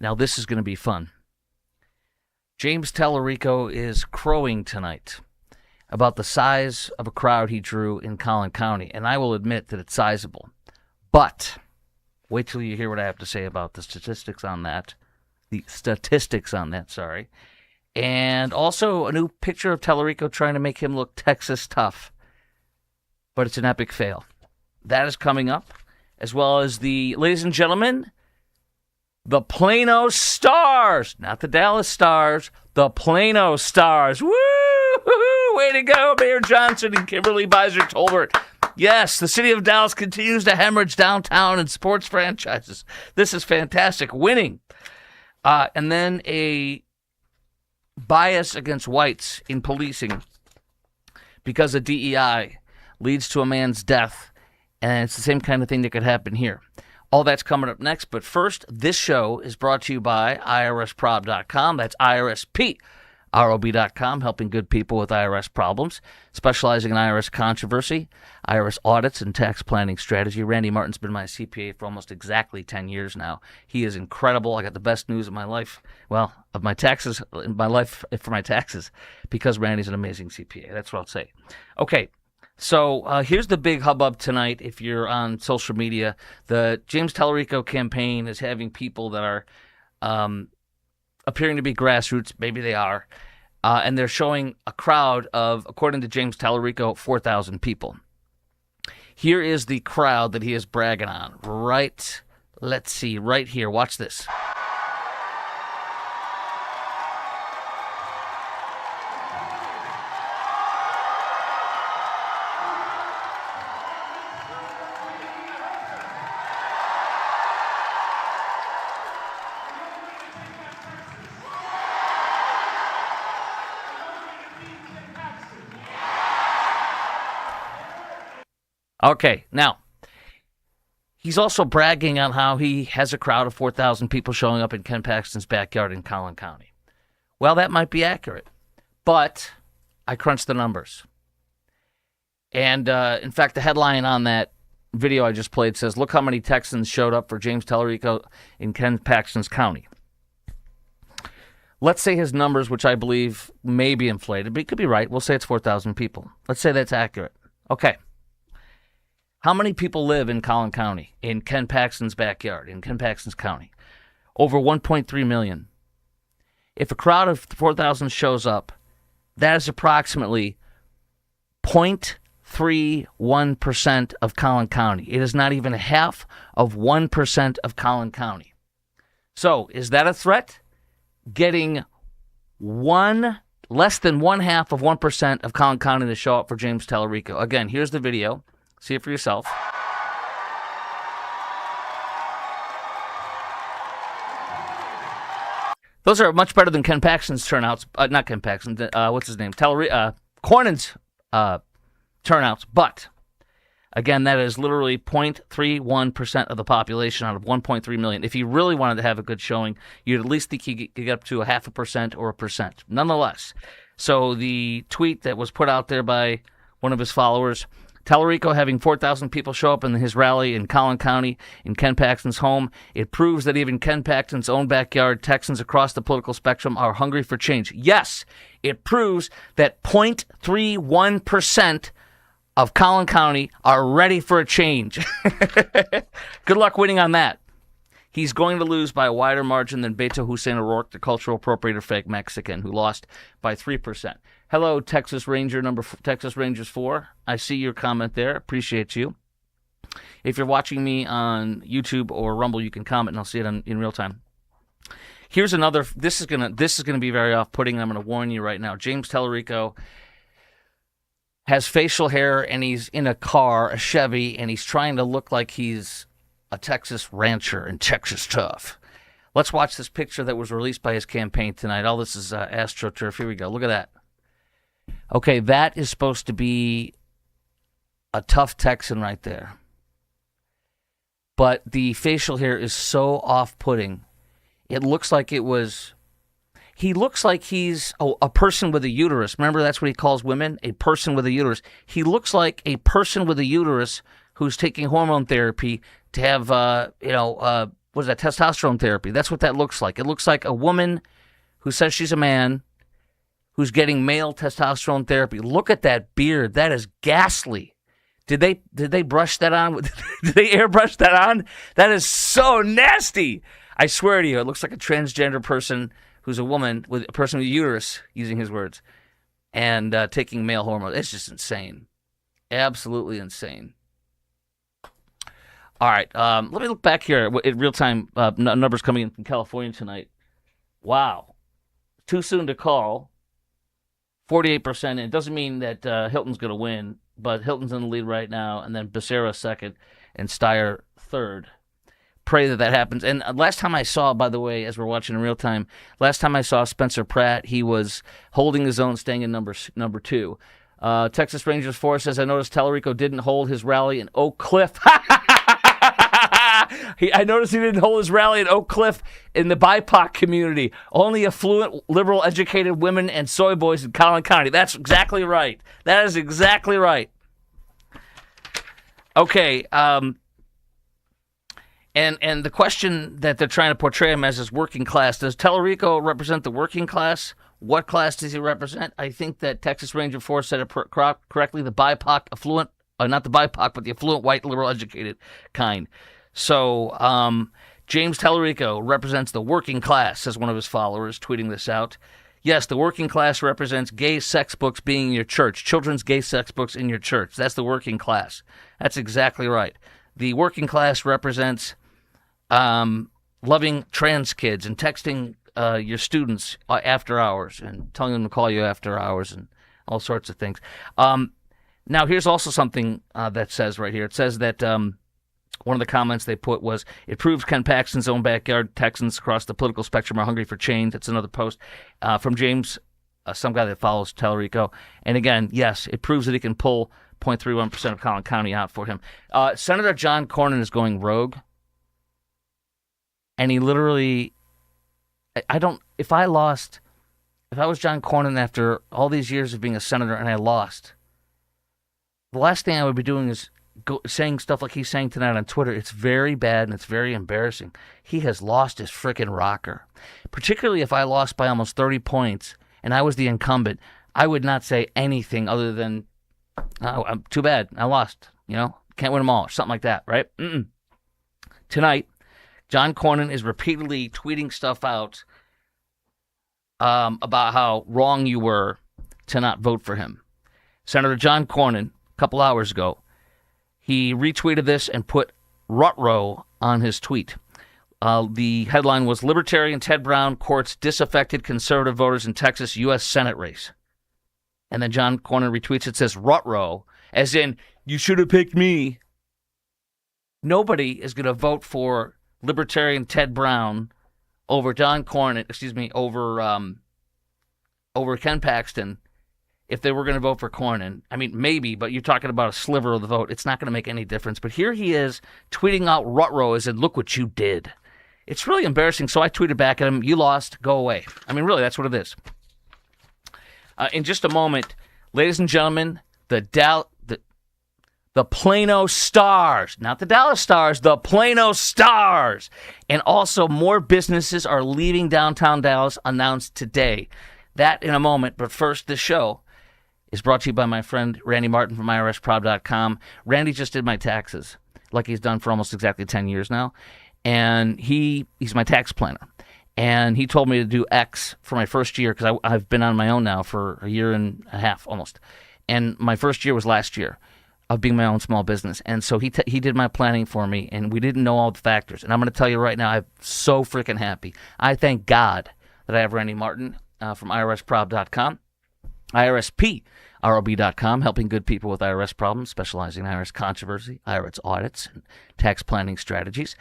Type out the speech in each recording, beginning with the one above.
Now, this is going to be fun. James Talarico is crowing tonight about the size of a crowd he drew in Collin County, and I will admit that it's sizable. But wait till you hear what I have to say about the statistics on that. And also a new picture of Talarico trying to make him look Texas tough. But it's an epic fail. That is coming up, as well as ladies and gentlemen, the Plano Stars, not the Dallas Stars, the Plano Stars. Woo! Way to go, Mayor Johnson and Kimberly Beiser-Tolbert. Yes, the city of Dallas continues to hemorrhage downtown and sports franchises. This is fantastic. Winning. And then a bias against whites in policing because of DEI leads to a man's death. And it's the same kind of thing that could happen here. All that's coming up next. But first, this show is brought to you by IRSprob.com. That's IRSPROB.com, helping good people with IRS problems, specializing in IRS controversy, IRS audits, and tax planning strategy. Randy Martin's been my CPA for almost exactly 10 years now. He is incredible. I got the best news of my life, for my taxes, because Randy's an amazing CPA. That's what I'll say. Okay. So here's the big hubbub tonight. If you're on social media, the James Talarico campaign is having people that are appearing to be grassroots. Maybe they are. And they're showing a crowd of, according to James Talarico, 4,000 people. Here is the crowd that he is bragging on. Right here. Watch this. Okay, now, he's also bragging on how he has a crowd of 4,000 people showing up in Ken Paxton's backyard in Collin County. Well, that might be accurate, but I crunched the numbers. And, in fact, the headline on that video I just played says, look how many Texans showed up for James Talarico in Ken Paxton's county. Let's say his numbers, which I believe may be inflated, but he could be right. We'll say it's 4,000 people. Let's say that's accurate. Okay. How many people live in Collin County, in Ken Paxton's backyard, in Ken Paxton's county? Over 1.3 million. If a crowd of 4,000 shows up, that is approximately 0.31% of Collin County. It is not even half of 1% of Collin County. So, is that a threat? Getting less than 1/2 of 1% of Collin County to show up for James Talarico. Again, here's the video. See it for yourself. Those are much better than Ken Paxton's turnouts. Not Ken Paxton. What's his name? Cornyn's turnouts. But, again, that is literally 0.31% of the population out of 1.3 million. If you really wanted to have a good showing, you'd at least think you could get up to 0.5% or 1%. Nonetheless, so the tweet that was put out there by one of his followers, Talarico having 4,000 people show up in his rally in Collin County in Ken Paxton's home. It proves that even Ken Paxton's own backyard, Texans across the political spectrum are hungry for change. Yes, it proves that 0.31% of Collin County are ready for a change. Good luck winning on that. He's going to lose by a wider margin than Beto Hussein O'Rourke, the cultural appropriator fake Mexican, who lost by 3%. Hello, Texas Rangers 4. I see your comment there. Appreciate you. If you're watching me on YouTube or Rumble, you can comment, and I'll see it in real time. Here's another. This is gonna be very off-putting, and I'm gonna warn you right now. James Talarico has facial hair, and he's in a car, a Chevy, and he's trying to look like he's a Texas rancher and Texas tough. Let's watch this picture that was released by his campaign tonight. All this is AstroTurf. Here we go. Look at that. Okay, that is supposed to be a tough Texan right there. But the facial hair is so off-putting. It looks like it was... He looks like he's a person with a uterus. Remember, that's what he calls women? A person with a uterus. He looks like a person with a uterus who's taking hormone therapy to have, what is that, testosterone therapy. That's what that looks like. It looks like a woman who says she's a man who's getting male testosterone therapy. Look at that beard. That is ghastly. Did they brush that on? Did they airbrush that on? That is so nasty. I swear to you, it looks like a transgender person who's a woman, with a person with a uterus, using his words, and taking male hormones. It's just insane. Absolutely insane. All right, let me look back here at real-time numbers coming in from California tonight. Wow. Too soon to call. 48%. It doesn't mean that Hilton's going to win, but Hilton's in the lead right now, and then Becerra second, and Steyer third. Pray that happens. And last time I saw, by the way, as we're watching in real time, last time I saw Spencer Pratt, he was holding his own, staying in number 2. Texas Rangers 4 says, I noticed Talarico didn't hold his rally in Oak Cliff. I noticed he didn't hold his rally in Oak Cliff in the BIPOC community. Only affluent, liberal, educated women and soy boys in Collin County. That's exactly right. That is exactly right. Okay, and the question that they're trying to portray him as is working class. Does Talarico represent the working class? What class does he represent? I think that Texas Ranger 4 said it correctly. The BIPOC, affluent, not the BIPOC, but the affluent, white, liberal, educated kind. So James Talarico represents the working class, says one of his followers, tweeting this out. Yes, the working class represents gay sex books being in your church, children's gay sex books in your church. That's the working class. That's exactly right. The working class represents loving trans kids and texting your students after hours and telling them to call you after hours and all sorts of things. Now, here's also something that says right here. It says that one of the comments they put was, it proves Ken Paxton's own backyard Texans across the political spectrum are hungry for change. That's another post from James, some guy that follows Talarico. And again, yes, it proves that he can pull 0.31% of Collin County out for him. Senator John Cornyn is going rogue. And he literally, if I was John Cornyn after all these years of being a senator and I lost, the last thing I would be doing is saying stuff like he's saying tonight on Twitter. It's very bad and it's very embarrassing. He has lost his frickin' rocker. Particularly if I lost by almost 30 points and I was the incumbent, I would not say anything other than, oh, too bad, I lost. Can't win them all, or something like that, right? Tonight, John Cornyn is repeatedly tweeting stuff out about how wrong you were to not vote for him. Senator John Cornyn, a couple hours ago, he retweeted this and put Rutrow on his tweet. The headline was, Libertarian Ted Brown courts disaffected conservative voters in Texas U.S. Senate race. And then John Cornyn retweets it, says Rutrow, as in, you should have picked me. Nobody is going to vote for Libertarian Ted Brown over John Cornyn, over Ken Paxton, if they were going to vote for Cornyn. I mean, maybe, but you're talking about a sliver of the vote. It's not going to make any difference. But here he is tweeting out Rutrow as in, look what you did. It's really embarrassing. So I tweeted back at him, you lost, go away. I mean, really, that's what it is. In just a moment, ladies and gentlemen, the Plano Stars, not the Dallas Stars, the Plano Stars. And also more businesses are leaving downtown Dallas, announced today. That in a moment, but first, this show is brought to you by my friend Randy Martin from IRSprob.com. Randy just did my taxes, like he's done for almost exactly 10 years now. And he's my tax planner. And he told me to do X for my first year, because I've been on my own now for a year and a half almost. And my first year was last year of being my own small business. And so he did my planning for me, and we didn't know all the factors. And I'm going to tell you right now, I'm so freaking happy. I thank God that I have Randy Martin from IRSprob.com, IRSPROB.com, helping good people with IRS problems, specializing in IRS controversy, IRS audits, and tax planning strategies.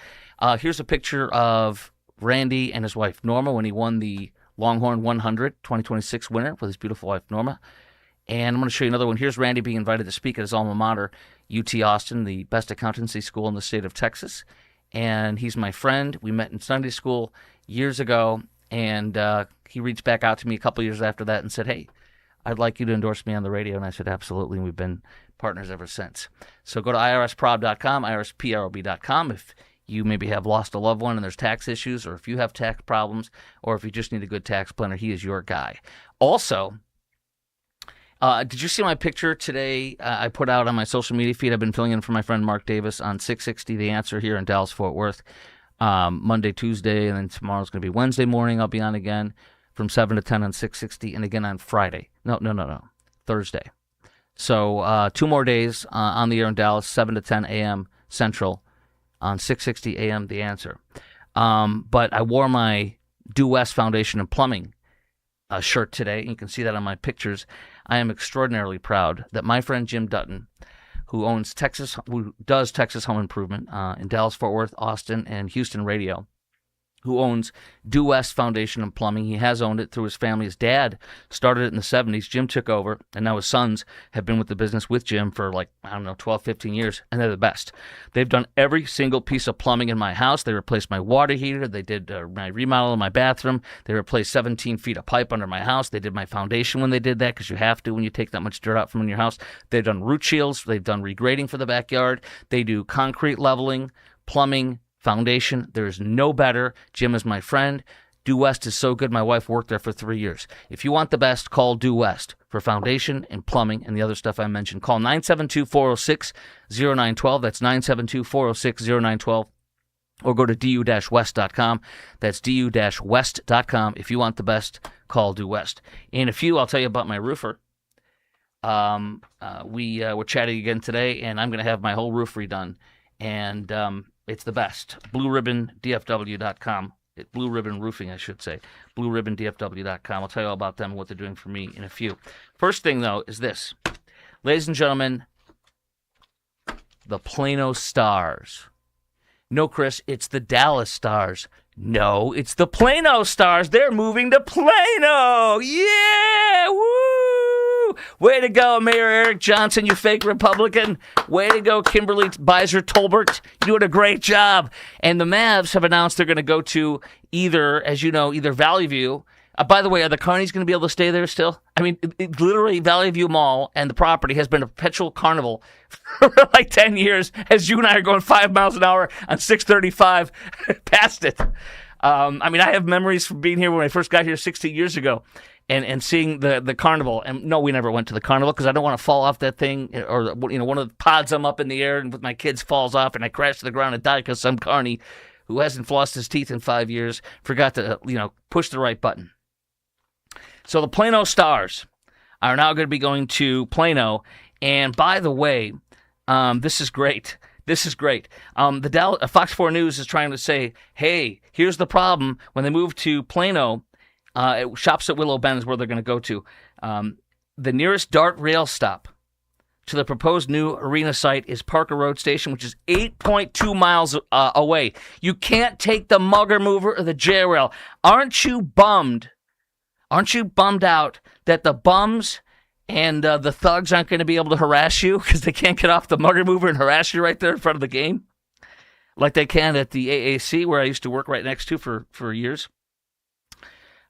Here's a picture of Randy and his wife, Norma, when he won the Longhorn 100 2026 winner with his beautiful wife, Norma. And I'm going to show you another one. Here's Randy being invited to speak at his alma mater, UT Austin, the best accountancy school in the state of Texas. And he's my friend. We met in Sunday school years ago, and he reached back out to me a couple years after that and said, hey, I'd like you to endorse me on the radio. And I said, absolutely, and we've been partners ever since. So go to IRSprob.com, IRSPROB.com if you maybe have lost a loved one and there's tax issues, or if you have tax problems, or if you just need a good tax planner, he is your guy. Also, did you see my picture today I put out on my social media feed? I've been filling in for my friend Mark Davis on 660 The Answer here in Dallas-Fort Worth, Monday, Tuesday, and then tomorrow's going to be Wednesday morning. I'll be on again from 7 to 10 on 660, and again on Friday. No, Thursday. So 2 more days on the air in Dallas, 7 to 10 a.m. Central on 660 a.m. The Answer. But I wore my Due West Foundation and Plumbing shirt today. You can see that on my pictures. I am extraordinarily proud that my friend Jim Dutton, who does Texas Home Improvement in Dallas, Fort Worth, Austin, and Houston radio, who owns Due West Foundation and Plumbing. He has owned it through his family. His dad started it in the 70s. Jim took over, and now his sons have been with the business with Jim for 12, 15 years, and they're the best. They've done every single piece of plumbing in my house. They replaced my water heater. They did my remodel in my bathroom. They replaced 17 feet of pipe under my house. They did my foundation when they did that, because you have to when you take that much dirt out from in your house. They've done root shields. They've done regrading for the backyard. They do concrete leveling, plumbing, foundation. There is no better. Jim is my friend. Due West is so good. My wife worked there for 3 years. If you want the best, call Due West for foundation and plumbing and the other stuff I mentioned. Call 972-406-0912. That's 972-406-0912. Or go to du-west.com. That's du-west.com. If you want the best, call Due West. In a few, I'll tell you about my roofer. We're chatting again today, and I'm going to have my whole roof redone. And it's the best. BlueRibbonDFW.com. Blue Ribbon Roofing, I should say. BlueRibbonDFW.com. I'll tell you all about them and what they're doing for me in a few. First thing, though, is this. Ladies and gentlemen, the Plano Stars. No, Chris, it's the Dallas Stars. No, it's the Plano Stars. They're moving to Plano. Yeah! Woo! Way to go, Mayor Eric Johnson, you fake Republican. Way to go, Kimberly Beiser Tolbert. You're doing a great job. And the Mavs have announced they're going to go to either Valley View. By the way, are the Carnies going to be able to stay there still? I mean, literally, Valley View Mall and the property has been a perpetual carnival for 10 years, as you and I are going 5 miles an hour on 635 past it. I have memories from being here when I first got here 16 years ago. And seeing the carnival, and no, we never went to the carnival because I don't want to fall off that thing, or one of the pods I'm up in the air and with my kids falls off and I crash to the ground and die because some carny who hasn't flossed his teeth in 5 years forgot to push the right button. So the Plano Stars are now going to be going to Plano, and by the way, this is great. This is great. The Fox 4 News is trying to say, hey, here's the problem when they move to Plano. Shops at Willow Bend is where they're going to go to. The nearest DART rail stop to the proposed new arena site is Parker Road Station, which is 8.2 miles away. You can't take the Mugger Mover or the J-Rail. Aren't you bummed? Aren't you bummed out that the bums and the thugs aren't going to be able to harass you because they can't get off the Mugger Mover and harass you right there in front of the game? Like they can at the AAC, where I used to work right next to for years.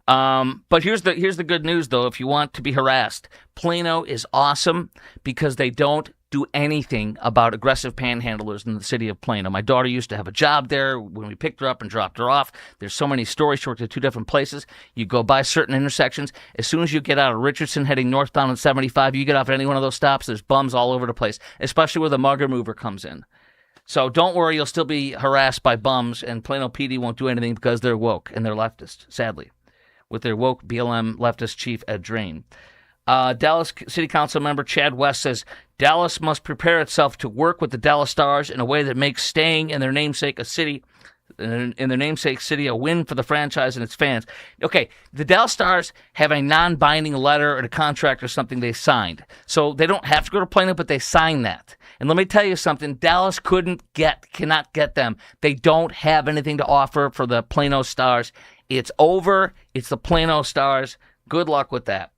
But here's the good news, though. If you want to be harassed, Plano is awesome because they don't do anything about aggressive panhandlers in the city of Plano. My daughter used to have a job there when we picked her up and dropped her off. There's so many stories. She worked at 2 different places. You go by certain intersections. As soon as you get out of Richardson heading northbound on 75, you get off at any one of those stops, there's bums all over the place, especially where the Mugger Mover comes in. So don't worry, you'll still be harassed by bums, and Plano PD won't do anything because they're woke and they're leftist, sadly, with their woke BLM leftist chief, Ed Drain. Dallas City Council member Chad West says Dallas must prepare itself to work with the Dallas Stars in a way that makes staying in their namesake city a win for the franchise and its fans. Okay, the Dallas Stars have a non-binding letter or a contract or something they signed. So they don't have to go to Plano, but they signed that. And let me tell you something, Dallas cannot get them. They don't have anything to offer for the Plano Stars. It's over. It's the Plano Stars. Good luck with that.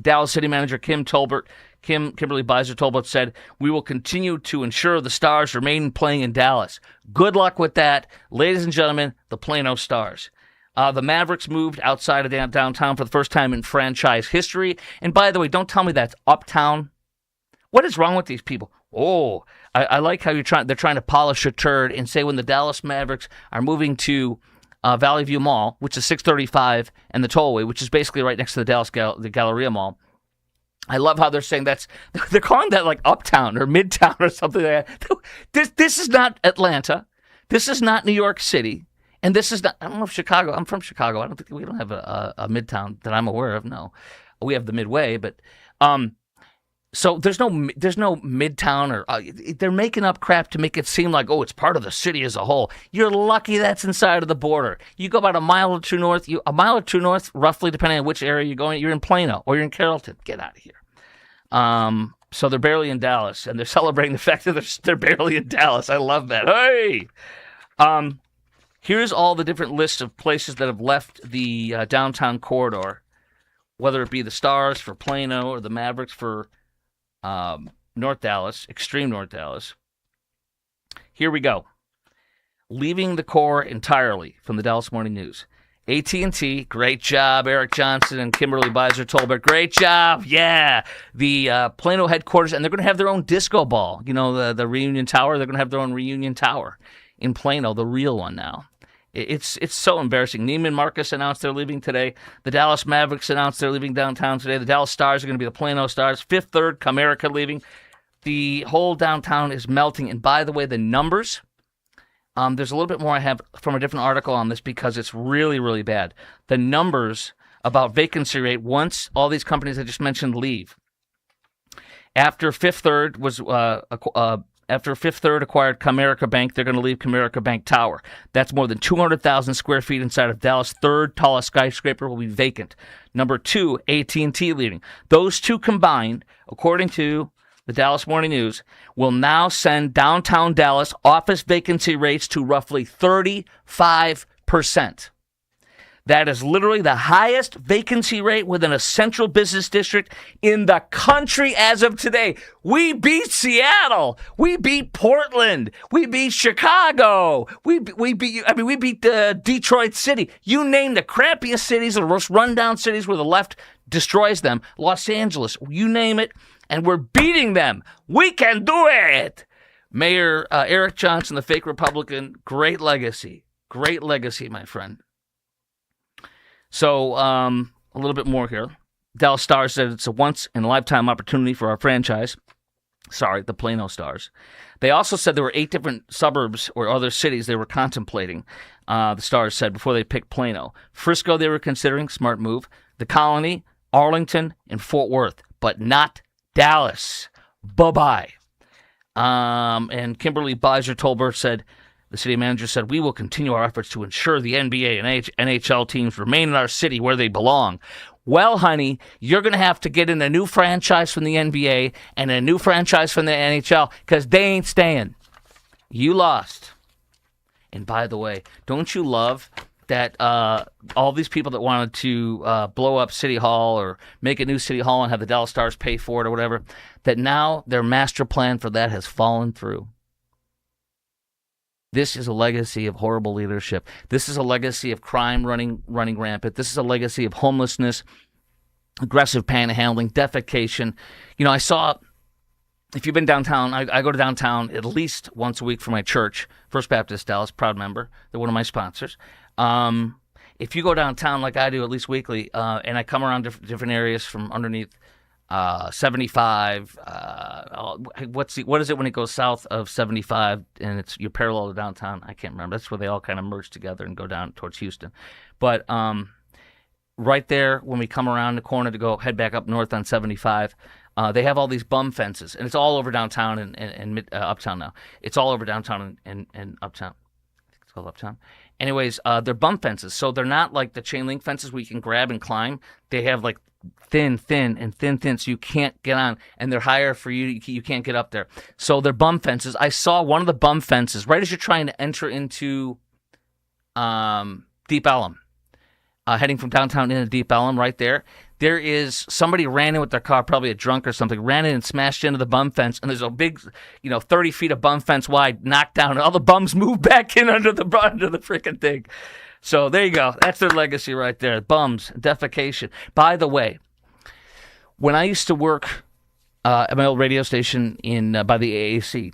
Dallas City Manager Kimberly Beiser Tolbert said, "We will continue to ensure the Stars remain playing in Dallas." Good luck with that. Ladies and gentlemen, the Plano Stars. The Mavericks moved outside of downtown for the first time in franchise history. And by the way, don't tell me that's uptown. What is wrong with these people? Oh, I like how they're trying to polish a turd and say when the Dallas Mavericks are moving to Valley View Mall, which is 635, and the Tollway, which is basically right next to the the Galleria Mall. I love how they're saying they're calling that like Uptown or Midtown or something like that. This is not Atlanta. This is not New York City. And this is not, I don't know if Chicago, I'm from Chicago. I don't think we don't have a Midtown that I'm aware of. No, we have the Midway, but, so there's no Midtown or they're making up crap to make it seem like, oh, it's part of the city as a whole. You're lucky that's inside of the border. You go about a mile or two north, roughly, depending on which area you're going, you're in Plano or you're in Carrollton. Get out of here. So they're barely in Dallas, and they're celebrating the fact that they're barely in Dallas. I love that. Hey! Here's all the different lists of places that have left the downtown corridor, whether it be the Stars for Plano or the Mavericks for North Dallas, extreme North Dallas. Here we go. Leaving the core entirely from the Dallas Morning News. AT&T, great job, Eric Johnson and Kimberly Beiser-Tolbert. Great job, yeah. The Plano headquarters, and they're going to have their own disco ball. You know, the Reunion Tower, they're going to have their own Reunion Tower in Plano, the real one now. It's so embarrassing. Neiman Marcus announced they're leaving today. The Dallas Mavericks announced they're leaving downtown today. The Dallas Stars are going to be the Plano Stars. Fifth Third, Comerica leaving. The whole downtown is melting. And by the way, the numbers, there's a little bit more I have from a different article on this because it's really, really bad. The numbers about vacancy rate once all these companies I just mentioned leave. After Fifth Third After Fifth Third acquired Comerica Bank, they're going to leave Comerica Bank Tower. That's more than 200,000 square feet inside of Dallas' third tallest skyscraper will be vacant. Number 2, AT&T leaving. Those two combined, according to the Dallas Morning News, will now send downtown Dallas office vacancy rates to roughly 35%. That is literally the highest vacancy rate within a central business district in the country as of today. We beat Seattle. We beat Portland. We beat Chicago. We beat Detroit City. You name the crappiest cities, the most rundown cities where the left destroys them. Los Angeles, you name it, and we're beating them. We can do it. Mayor Eric Johnson, the fake Republican, great legacy. Great legacy, my friend. So, a little bit more here. Dallas Stars said it's a once-in-a-lifetime opportunity for our franchise. Sorry, the Plano Stars. They also said there were 8 different suburbs or other cities they were contemplating, the Stars said, before they picked Plano. Frisco they were considering, smart move. The Colony, Arlington, and Fort Worth, but not Dallas. Bye-bye. And Kimberly Beiser-Tolbert said, the city manager said, we will continue our efforts to ensure the NBA and NHL teams remain in our city where they belong. Well, honey, you're going to have to get in a new franchise from the NBA and a new franchise from the NHL because they ain't staying. You lost. And by the way, don't you love that all these people that wanted to blow up City Hall or make a new City Hall and have the Dallas Stars pay for it or whatever, that now their master plan for that has fallen through? This is a legacy of horrible leadership. This is a legacy of crime running rampant. This is a legacy of homelessness, aggressive panhandling, defecation. You know, I saw, if you've been downtown, I go to downtown at least once a week for my church, First Baptist Dallas, proud member. They're one of my sponsors. If you go downtown like I do at least weekly, and I come around different areas from underneath 75, what is it when it goes south of 75 and you're parallel to downtown? I can't remember. That's where they all kind of merge together and go down towards Houston. But right there, when we come around the corner to head back up north on 75, they have all these bum fences, and it's all over downtown and uptown now. It's all over downtown and uptown. I think it's called uptown. Anyways, they're bum fences, so they're not like the chain link fences where you can grab and climb. They have like thin, so you can't get on, and they're higher for you. You can't get up there. So they're bum fences. I saw one of the bum fences right as you're trying to enter into Deep Ellum, heading from downtown into Deep Ellum. Right there, there is somebody ran in with their car, probably a drunk or something, ran in and smashed into the bum fence, and there's a big, 30 feet of bum fence wide, knocked down, and all the bums moved back in under the freaking thing. So there you go. That's their legacy right there. Bums, defecation. By the way, when I used to work At my old radio station by the AAC.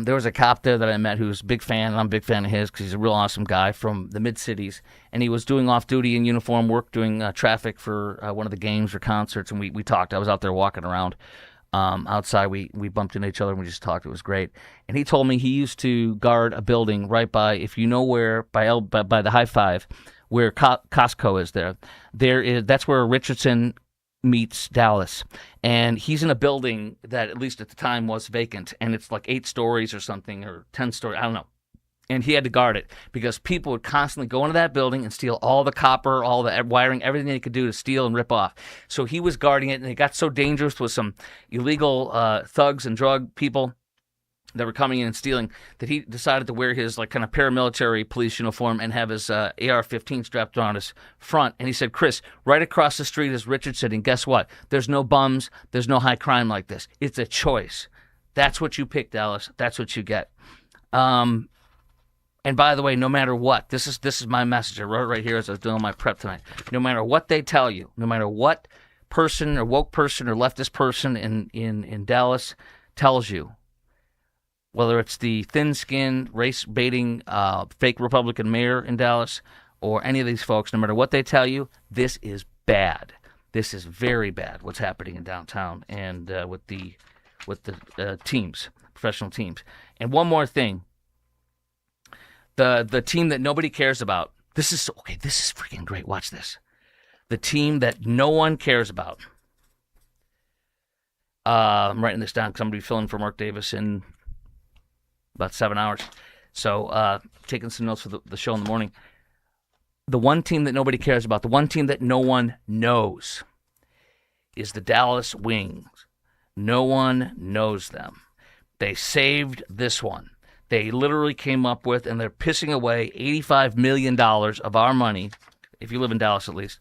There was a cop there that I met who was a big fan, and I'm a big fan of his because he's a real awesome guy from the mid-cities. And he was doing off-duty in uniform work, doing traffic for one of the games or concerts, and we talked. I was out there walking around outside. We bumped into each other, and we just talked. It was great. And he told me he used to guard a building right by, if you know where, by the High Five, where Costco is there. That's where Richardson meets Dallas, and he's in a building that at least at the time was vacant, and it's like 8 stories or something, or 10 stories, I don't know. And he had to guard it because people would constantly go into that building and steal all the copper, all the wiring, everything they could do to steal and rip off. So he was guarding it, and it got so dangerous with some illegal thugs and drug people that were coming in and stealing that he decided to wear his like kind of paramilitary police uniform and have his AR-15 strapped on his front. And he said, Chris, right across the street is Richardson, and guess what? There's no bums, there's no high crime like this. It's a choice. That's what you pick, Dallas. That's what you get. And by the way, no matter what, this is my message. I wrote it right here as I was doing my prep tonight. No matter what they tell you, no matter what person or woke person or leftist person in Dallas tells you, whether it's the thin-skinned, race-baiting, fake Republican mayor in Dallas or any of these folks, no matter what they tell you, this is bad. This is very bad, what's happening in downtown and with the teams, professional teams. And one more thing. The team that nobody cares about. This is freaking great. Watch this. The team that no one cares about. I'm writing this down because I'm going to be filling for Mark Davis in about 7 hours. So taking some notes for the show in the morning. The one team that nobody cares about, the one team that no one knows is the Dallas Wings. No one knows them. They saved this one. They literally came up with, and they're pissing away $85 million of our money, if you live in Dallas at least,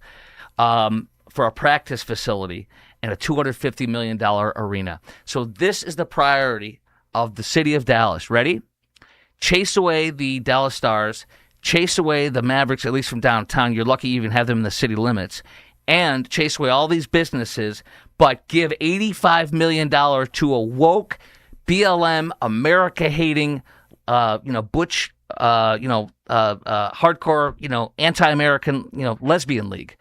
for a practice facility and a $250 million arena. So this is the priority of the city of Dallas. Ready? Chase away the Dallas Stars, chase away the Mavericks, at least from downtown. You're lucky you even have them in the city limits. And chase away all these businesses, but give $85 million to a woke, BLM, America-hating, butch, hardcore, anti-American, lesbian league,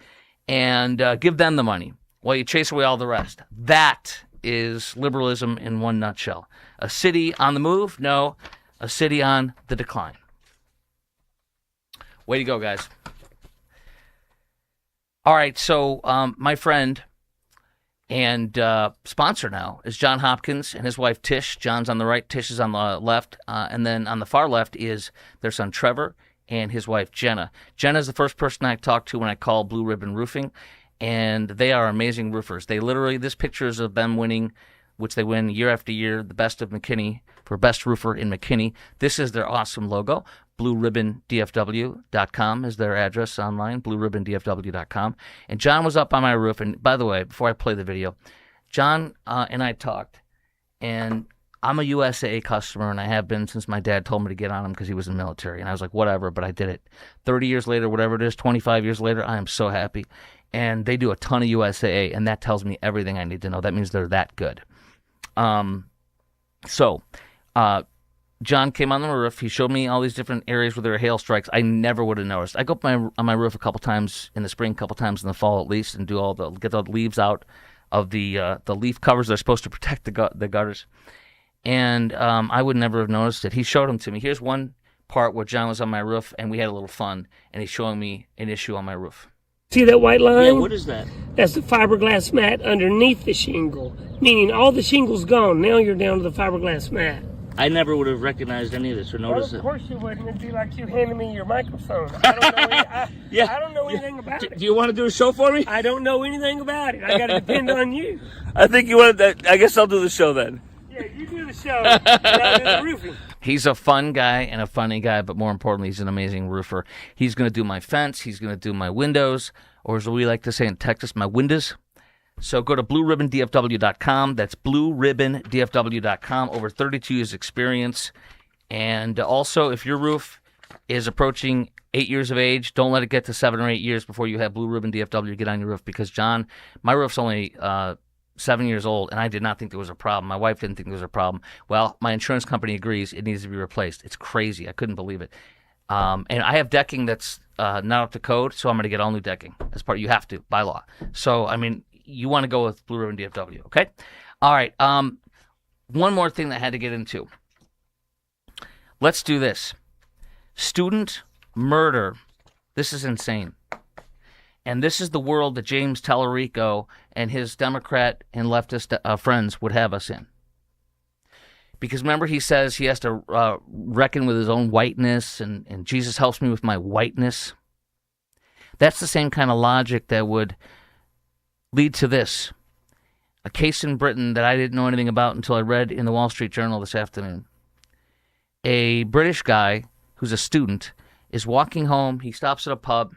and give them the money while you chase away all the rest. That is liberalism in one nutshell. A city on the move? No. A city on the decline. Way to go, guys. All right, so my friend and sponsor now is John Hopkins and his wife Tish. John's on the right, Tish is on the left, and then on the far left is their son Trevor and his wife Jenna. Jenna is the first person I talked to when I called Blue Ribbon Roofing, and they are amazing roofers. They literally, this picture is of them winning, which they win year after year, the best of McKinney for best roofer in McKinney. This is their awesome logo. BlueRibbonDFW.com is their address online, BlueRibbonDFW.com. And John was up on my roof. And by the way, before I play the video, John and I talked, and I'm a USAA customer, and I have been since my dad told me to get on him because he was in the military. And I was like, whatever, but I did it. 30 years later, whatever it is, 25 years later, I am so happy. And they do a ton of USAA, and that tells me everything I need to know. That means they're that good. John came on the roof. He showed me all these different areas where there are hail strikes. I never would have noticed. I go up on my roof a couple times in the spring, a couple times in the fall at least, and get the leaves out of the leaf covers that are supposed to protect the gutters. And I would never have noticed it. He showed them to me. Here's one part where John was on my roof, and we had a little fun, and he's showing me an issue on my roof. See that white line? Yeah, what is that? That's the fiberglass mat underneath the shingle, meaning all the shingle's gone. Now you're down to the fiberglass mat. I never would have recognized any of this or noticed it. Of course you wouldn't. It'd be like you handing me your microphone. I don't know anything about it. Do you want to do a show for me? I don't know anything about it. I got to depend on you. I think you want to. I guess I'll do the show then. Yeah, you do the show, and I'll do the roofing. He's a fun guy and a funny guy, but more importantly, he's an amazing roofer. He's going to do my fence. He's going to do my windows, or as we like to say in Texas, my windows. So go to BlueRibbonDFW.com. That's BlueRibbonDFW.com. Over 32 years experience. And also, if your roof is approaching 8 years of age, don't let it get to 7 or 8 years before you have Blue Ribbon DFW get on your roof. Because, John, my roof's only 7 years old, and I did not think there was a problem. My wife didn't think there was a problem. Well, my insurance company agrees it needs to be replaced. It's crazy. I couldn't believe it. And I have decking that's not up to code, so I'm going to get all new decking. As part, you have to, by law. So, I mean, you want to go with Blue Ribbon DFW, okay? All right. One more thing that I had to get into. Let's do this. Student murder. This is insane. And this is the world that James Talarico and his Democrat and leftist friends would have us in. Because remember, he says he has to reckon with his own whiteness, and Jesus helps me with my whiteness. That's the same kind of logic that would lead to this. A case in Britain that I didn't know anything about until I read in the Wall Street Journal this afternoon. A British guy who's a student is walking home. He stops at a pub,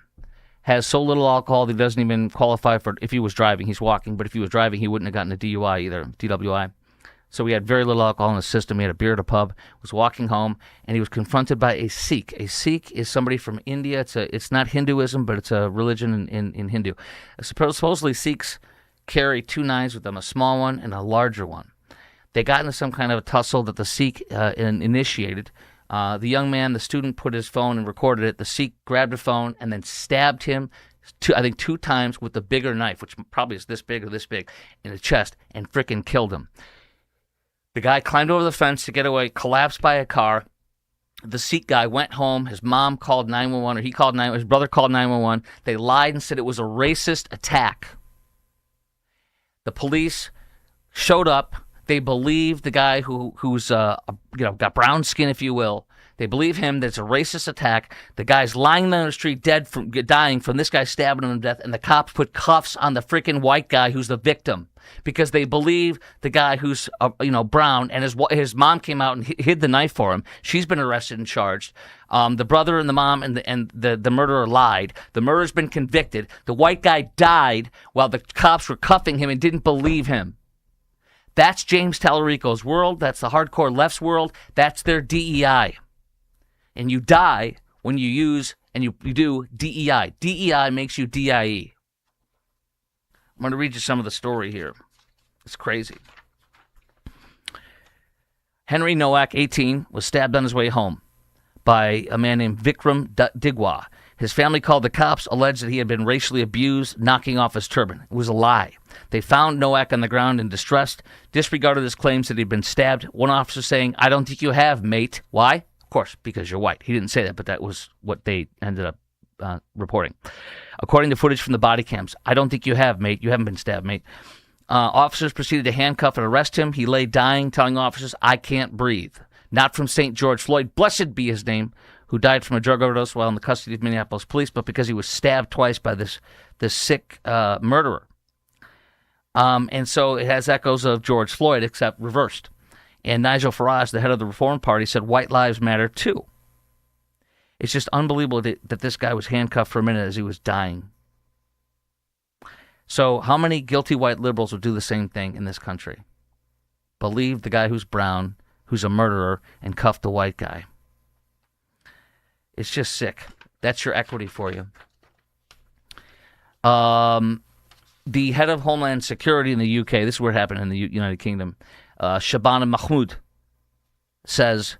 has so little alcohol that he doesn't even qualify for, if he was driving, he's walking, but if he was driving, he wouldn't have gotten a DUI either, DWI. So he had very little alcohol in his system. He had a beer at a pub, was walking home, and he was confronted by a Sikh. A Sikh is somebody from India. It's not Hinduism, but it's a religion in Hindu. Supposedly Sikhs carry two knives with them, a small one and a larger one. They got into some kind of a tussle that the Sikh initiated. The young man, the student, put his phone and recorded it. The Sikh grabbed the phone and then stabbed him, two times with the bigger knife, which probably is this big or this big, in the chest, and frickin' killed him. The guy climbed over the fence to get away, collapsed by a car. The Sikh guy went home. His mom called 911, or he called 911. His brother called 911. They lied and said it was a racist attack. The police showed up. They believe the guy who's got brown skin, if you will. They believe him that it's a racist attack. The guy's lying on the street dying from this guy stabbing him to death, and the cops put cuffs on the freaking white guy who's the victim because they believe the guy who's brown, and his mom came out and hid the knife for him. She's been arrested and charged. The brother and the mom and the murderer lied. The murderer's been convicted. The white guy died while the cops were cuffing him and didn't believe him. That's James Talarico's world. That's the hardcore left's world. That's their DEI. And you die when you use and you do DEI. DEI makes you DIE. I'm going to read you some of the story here. It's crazy. Henry Nowak, 18, was stabbed on his way home by a man named Vikram Digwa. His family called the cops, alleged that he had been racially abused, knocking off his turban. It was a lie. They found Nowak on the ground in distress, disregarded his claims that he'd been stabbed. One officer saying, "I don't think you have, mate." Why? Of course, because you're white. He didn't say that, but that was what they ended up reporting. According to footage from the body cams, "I don't think you have, mate. You haven't been stabbed, mate." Officers proceeded to handcuff and arrest him. He lay dying, telling officers, "I can't breathe." Not from St. George Floyd, blessed be his name, who died from a drug overdose while in the custody of Minneapolis police, but because he was stabbed twice by this sick murderer. And so it has echoes of George Floyd, except reversed. And Nigel Farage, the head of the Reform Party, said white lives matter too. It's just unbelievable that this guy was handcuffed for a minute as he was dying. So how many guilty white liberals would do the same thing in this country? Believe the guy who's brown, who's a murderer, and cuff the white guy. It's just sick. That's your equity for you. The head of Homeland Security in the UK, this is where it happened in the United Kingdom, Shabana Mahmood, says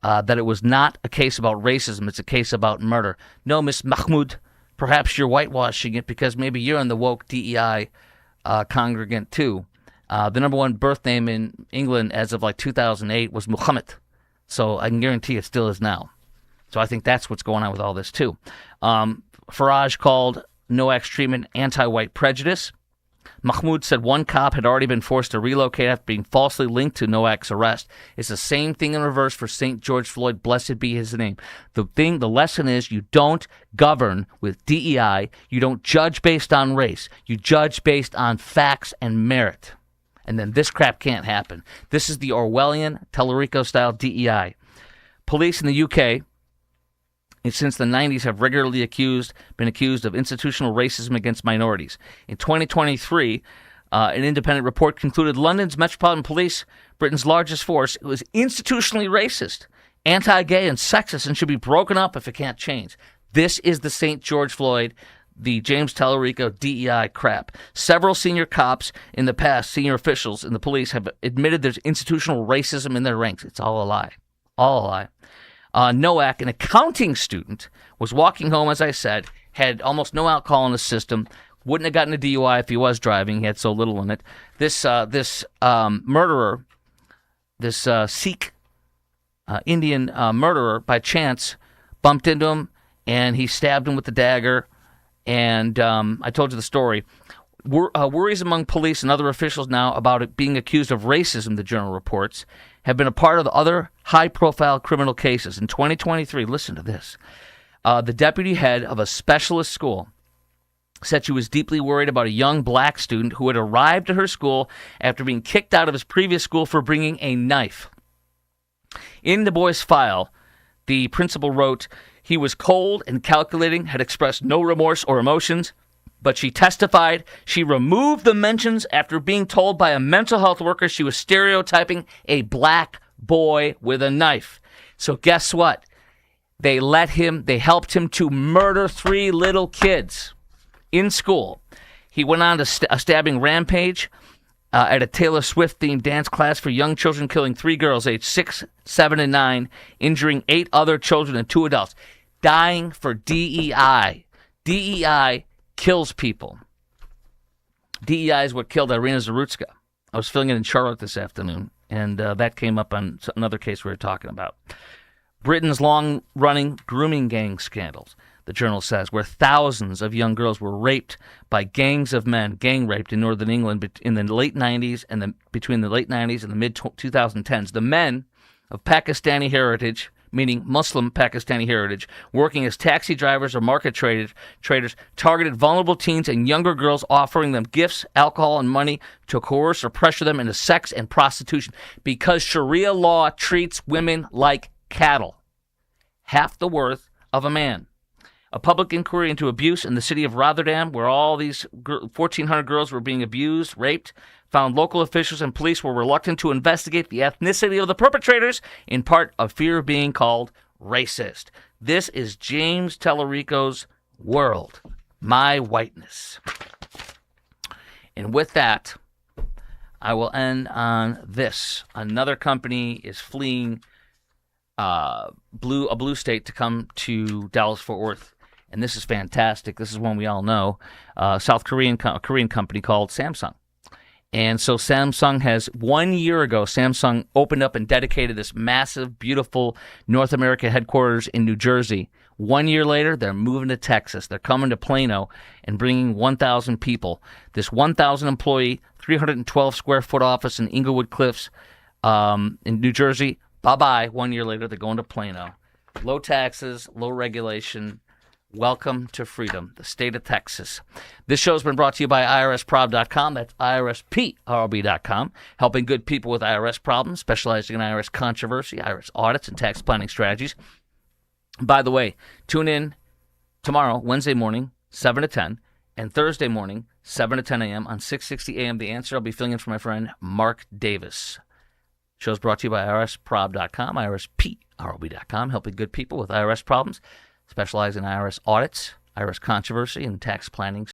that it was not a case about racism, it's a case about murder. No, Miss Mahmood, perhaps you're whitewashing it because maybe you're in the woke DEI congregant too. The number one birth name in England as of 2008 was Muhammad. So I can guarantee it still is now. So I think that's what's going on with all this too. Farage called Nowak's treatment anti-white prejudice. Mahmoud said one cop had already been forced to relocate after being falsely linked to Nowak's arrest. It's the same thing in reverse for St. George Floyd, blessed be his name. The lesson is you don't govern with DEI. You don't judge based on race. You judge based on facts and merit. And then this crap can't happen. This is the Orwellian, Talarico-style DEI. Police in the UK, since the 90s, have regularly been accused of institutional racism against minorities. In 2023, an independent report concluded London's Metropolitan Police, Britain's largest force, was institutionally racist, anti-gay, and sexist, and should be broken up if it can't change. This is the St. George Floyd, the James Talarico DEI crap. Several senior cops in the past, senior officials in the police, have admitted there's institutional racism in their ranks. It's all a lie. All a lie. Nowak, an accounting student, was walking home, as I said, had almost no alcohol in his system, wouldn't have gotten a DUI if he was driving. He had so little in it. This murderer, this Sikh Indian murderer, by chance, bumped into him, and he stabbed him with the dagger. And I told you the story. Worries among police and other officials now about it being accused of racism, the Journal reports, have been a part of the other high-profile criminal cases. In 2023, listen to this, the deputy head of a specialist school said she was deeply worried about a young black student who had arrived at her school after being kicked out of his previous school for bringing a knife. In the boy's file, the principal wrote, he was cold and calculating, had expressed no remorse or emotions, but she testified she removed the mentions after being told by a mental health worker she was stereotyping a black boy with a knife. So guess what? They helped him to murder 3 little kids in school. He went on to a stabbing rampage at a Taylor Swift-themed dance class for young children, killing 3 girls aged 6, 7, and 9, injuring 8 other children and 2 adults. Dying for DEI. DEI kills people. DEI is what killed Irina Zarutska. I was filling it in Charlotte this afternoon, and that came up on another case we were talking about. Britain's long-running grooming gang scandals, the Journal says, where thousands of young girls were raped by gangs of men, gang raped in northern England in the late 90s and between the late 90s and the mid-2010s. The men of Pakistani heritage, meaning Muslim Pakistani heritage, working as taxi drivers or market traders, targeted vulnerable teens and younger girls, offering them gifts, alcohol, and money to coerce or pressure them into sex and prostitution because Sharia law treats women like cattle, half the worth of a man. A public inquiry into abuse in the city of Rotterdam, where all these 1,400 girls were being abused, raped, found local officials and police were reluctant to investigate the ethnicity of the perpetrators, in part of fear of being called racist. This is James Talarico's world, my whiteness. And with that, I will end on this. Another company is fleeing a blue state to come to Dallas-Fort Worth. And this is fantastic. This is one we all know. South Korean company called Samsung. And so Samsung has, 1 year ago, Samsung opened up and dedicated this massive, beautiful North America headquarters in New Jersey. 1 year later, they're moving to Texas. They're coming to Plano and bringing 1,000 people. This 1,000 employee, 312 square foot office in Inglewood Cliffs in New Jersey. Bye-bye. 1 year later, they're going to Plano. Low taxes, low regulation. Welcome to freedom, the state of Texas. This show has been brought to you by IRSprob.com. That's IRSPROB.com, helping good people with IRS problems, specializing in IRS controversy, IRS audits, and tax planning strategies. By the way, tune in tomorrow, Wednesday morning, 7 to 10, and Thursday morning, 7 to 10 a.m. on 660 a.m. The Answer. I'll be filling in for my friend Mark Davis. Show's brought to you by IRSprob.com, IRSPROB.com, helping good people with IRS problems, specialize in IRS audits, IRS controversy, and tax planning